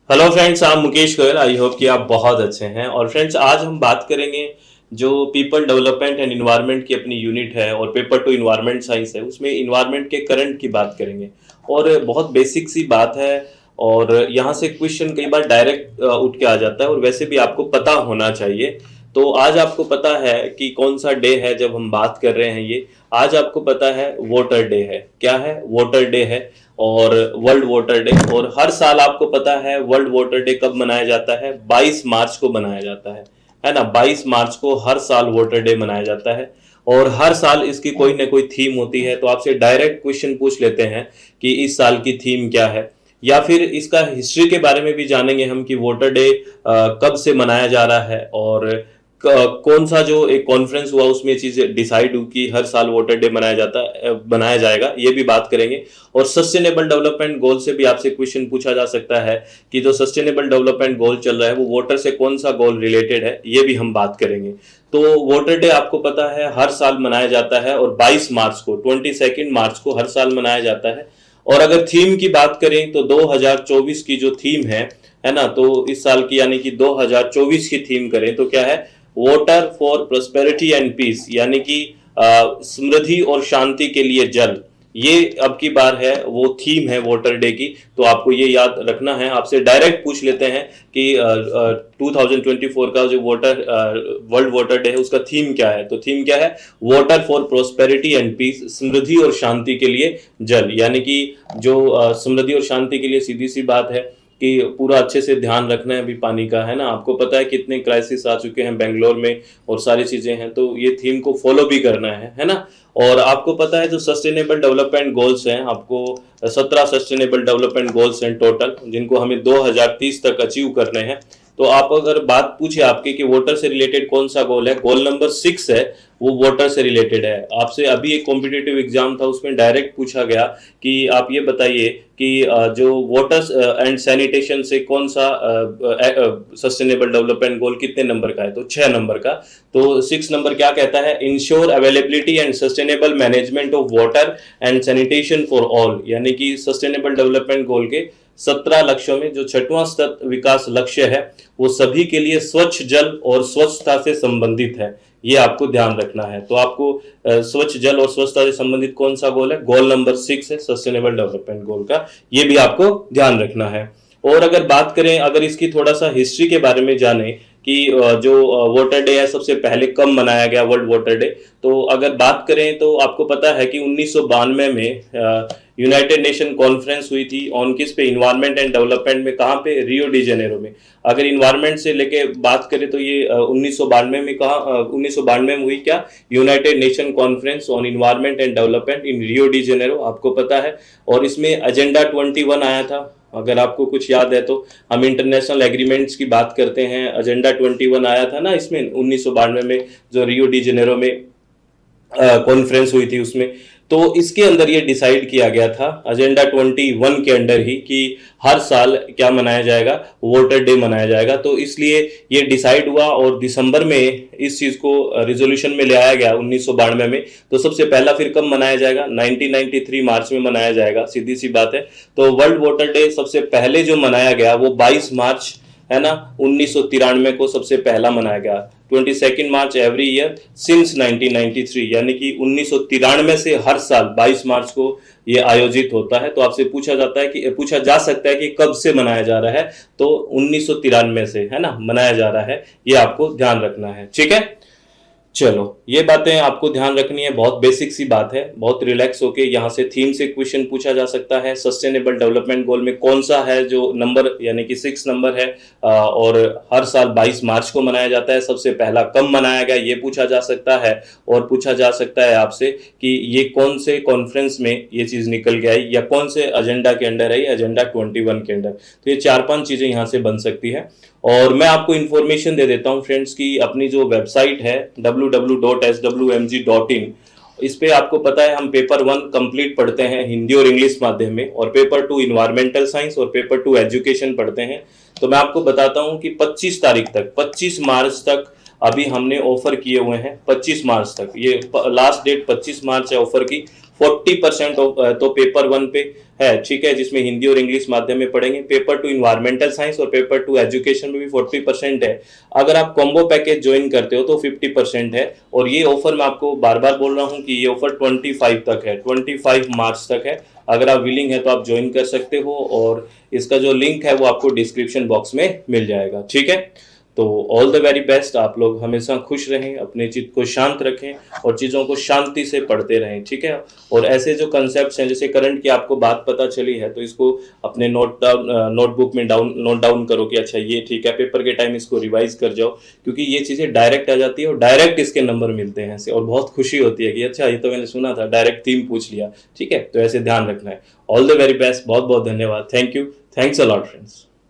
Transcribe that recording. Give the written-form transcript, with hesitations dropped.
Hello friends, I'm Mukesh Goyal. I hope कि आप बहुत अच्छे हैं। और फ्रेंड्स, आज हम बात करेंगे जो पीपल डेवलपमेंट एंड इन्वायरमेंट की अपनी यूनिट है और पेपर टू इन्वायरमेंट साइंस है, उसमें इन्वायरमेंट के करंट की बात करेंगे। और बहुत बेसिक सी बात है। और यहाँ से क्वेश्चन कई बार डायरेक्ट उठ के आ जाता है और वैसे भी आपको पता होना चाहिए। तो आज आपको पता है कि कौन सा डे है जब हम बात कर रहे हैं ये। आज आपको पता है वोटर डे है। क्या है? वोटर डे है। और वर्ल्ड वोटर डे। और हर साल आपको पता है वर्ल्ड वोटर डे कब मनाया जाता है? 22 मार्च को मनाया जाता है ना। 22 मार्च को हर साल वोटर डे मनाया जाता है। और हर साल इसकी कोई ना कोई थीम होती है। तो आपसे डायरेक्ट क्वेश्चन पूछ लेते हैं कि इस साल की थीम क्या है, या फिर इसका हिस्ट्री के बारे में भी जानेंगे हम कि वोटर डे कब से मनाया जा रहा है और कौन सा जो एक कॉन्फ्रेंस हुआ उसमें चीज डिसाइड हुई कि हर साल वोटर डे बनाया जाएगा, ये भी बात करेंगे। और सस्टेनेबल डेवलपमेंट गोल से भी आपसे क्वेश्चन पूछा जा सकता है कि जो सस्टेनेबल डेवलपमेंट गोल चल रहा है वो वोटर से कौन सा गोल रिलेटेड है, ये भी हम बात करेंगे। तो वोटर डे आपको पता है हर साल मनाया जाता है और 22 मार्च को 22 मार्च को हर साल मनाया जाता है। और अगर थीम की बात करें तो 2024 की जो थीम है ना, तो इस साल की यानी कि 2024 की थीम करें तो क्या है? Voter for prosperity and peace, यानी कि समृद्धि और शांति के लिए जल। ये अब की बार है वो थीम है वोटर डे की। तो आपको ये याद रखना है। आपसे डायरेक्ट पूछ लेते हैं कि 2024 का जो वर्ल्ड वोटर डे है उसका थीम क्या है? तो थीम क्या है? Voter for prosperity and peace, समृद्धि और शांति के लिए जल। यानी कि जो समृद्धि और शांति के लिए सीधी सी बात है कि पूरा अच्छे से ध्यान रखना है अभी पानी का, है ना। आपको पता है कितने क्राइसिस आ चुके हैं बेंगलोर में और सारी चीजें हैं, तो ये थीम को फॉलो भी करना है ना। और आपको पता है जो सस्टेनेबल डेवलपमेंट गोल्स हैं, आपको 17 सस्टेनेबल डेवलपमेंट गोल्स हैं टोटल, जिनको हमें 2030 तक अचीव करने हैं। तो आप अगर बात पूछे आपके कि वोटर से रिलेटेड कौन सा गोल है, गोल नंबर 6 है, वो वोटर से रिलेटेड है। आपसे अभी एक कॉम्पिटिटिव एग्जाम था, उसमें डायरेक्ट पूछा गया कि आप ये बताइए कि जो वाटर एंड सैनिटेशन से कौन सा सस्टेनेबल डेवलपमेंट गोल कितने नंबर का है? तो 6 नंबर का। तो 6 नंबर क्या कहता है? Ensure availability and sustainable management of water and sanitation for all. यानी कि सस्टेनेबल डेवलपमेंट गोल के 17 लक्ष्यों में जो छठवां सतत विकास लक्ष्य है वो सभी के लिए स्वच्छ जल और स्वच्छता से संबंधित है। ये आपको ध्यान रखना है। तो आपको स्वच्छ जल और स्वच्छता से संबंधित कौन सा गोल है? गोल नंबर 6 है सस्टेनेबल डेवलपमेंट गोल का। ये भी आपको ध्यान रखना है। और अगर बात करें, अगर इसकी थोड़ा सा हिस्ट्री के बारे में जाने कि जो वोटर डे है सबसे पहले कब मनाया गया वर्ल्ड वोटर डे, तो अगर बात करें तो आपको पता है कि 1992 में यूनाइटेड नेशन कॉन्फ्रेंस हुई थी। ऑन किस पे? इन्वायरमेंट एंड डेवलपमेंट में। कहाँ पे? रियो डी जेनेरो में। अगर इन्वायरमेंट से लेके बात करें तो ये 1992 में कहा 1992 में हुई क्या? United nation conference on environment and development in Rio de Janeiro, आपको पता है। और इसमें एजेंडा 21 आया था। अगर आपको कुछ याद है तो हम इंटरनेशनल एग्रीमेंट्स की बात करते हैं, एजेंडा 21 आया था ना इसमें 1992 में, जो रियो डी जेनेरो में कॉन्फ्रेंस हुई थी उसमें। तो इसके अंदर ये डिसाइड किया गया था एजेंडा 21 के अंदर ही कि हर साल क्या मनाया जाएगा? वोटर डे मनाया जाएगा। तो इसलिए ये डिसाइड हुआ और दिसंबर में इस चीज को रिजोल्यूशन में ले आया गया 1992 में। तो सबसे पहला फिर कब मनाया जाएगा? 1993 मार्च में मनाया जाएगा, सीधी सी बात है। तो वर्ल्ड वोटर डे सबसे पहले जो मनाया गया वो 22 मार्च, है ना, 1993 को सबसे पहला मनाया गया। 22 मार्च एवरी ईयर सिंस 1993, यानी कि 1993 से हर साल 22 मार्च को ये आयोजित होता है। तो आपसे पूछा जा सकता है कि कब से मनाया जा रहा है? तो 1993 से, है ना, मनाया जा रहा है। ये आपको ध्यान रखना है, ठीक है। चलो, ये बातें आपको ध्यान रखनी है। बहुत बेसिक सी बात है। बहुत रिलैक्स होके यहाँ से थीम से क्वेश्चन पूछा जा सकता है। सस्टेनेबल डेवलपमेंट गोल में कौन सा है जो नंबर, यानी कि 6 नंबर है, और हर साल 22 मार्च को मनाया जाता है। सबसे पहला कब मनाया गया ये पूछा जा सकता है। और पूछा जा सकता है आपसे कि ये कौन से कॉन्फ्रेंस में ये चीज निकल के आई, या कौन से एजेंडा के अंडर है, एजेंडा 21 के अंडर। तो ये 4-5 चीजें यहाँ से बन सकती है। और मैं आपको इन्फॉर्मेशन दे देता हूं फ्रेंड्स की अपनी जो वेबसाइट है www.swmg.in, इस पे आपको पता है हम पेपर 1 कंप्लीट पढ़ते हैं हिंदी और इंग्लिश माध्यम में, और पेपर 2 इन्वायरमेंटल साइंस और पेपर 2 एजुकेशन पढ़ते हैं। तो मैं आपको बताता हूं कि 25 तारीख तक, 25 मार्च तक अभी हमने ऑफर किए हुए हैं। 25 मार्च तक, ये लास्ट डेट 25 मार्च है ऑफर की। 40% तो पेपर 1 पे है, ठीक है, जिसमें हिंदी और इंग्लिश माध्यम में पढ़ेंगे। पेपर 2 इन्वायरमेंटल साइंस और पेपर 2 एजुकेशन में भी 40% है। अगर आप कॉम्बो पैकेज ज्वाइन करते हो तो 50% है। और ये ऑफर मैं आपको बार बार बोल रहा हूँ कि ये ऑफर 25 तक है, 25 मार्च तक है। अगर आप विलिंग है तो आप ज्वाइन कर सकते हो, और इसका जो लिंक है वो आपको डिस्क्रिप्शन बॉक्स में मिल जाएगा, ठीक है। तो ऑल द वेरी बेस्ट। आप लोग हमेशा खुश रहें, अपने चित्त को शांत रखें और चीज़ों को शांति से पढ़ते रहें, ठीक है। और ऐसे जो कंसेप्ट हैं, जैसे करंट की आपको बात पता चली है, तो इसको अपने नोटबुक में नोट डाउन करो कि अच्छा ये ठीक है, पेपर के टाइम इसको रिवाइज कर जाओ, क्योंकि ये चीज़ें डायरेक्ट आ जाती है और डायरेक्ट इसके नंबर मिलते हैं ऐसे, और बहुत खुशी होती है कि अच्छा ये तो मैंने सुना था, डायरेक्ट थीम पूछ लिया, ठीक है। तो ऐसे ध्यान रखना है। ऑल द वेरी बेस्ट, बहुत बहुत धन्यवाद, thank you, thanks a lot friends.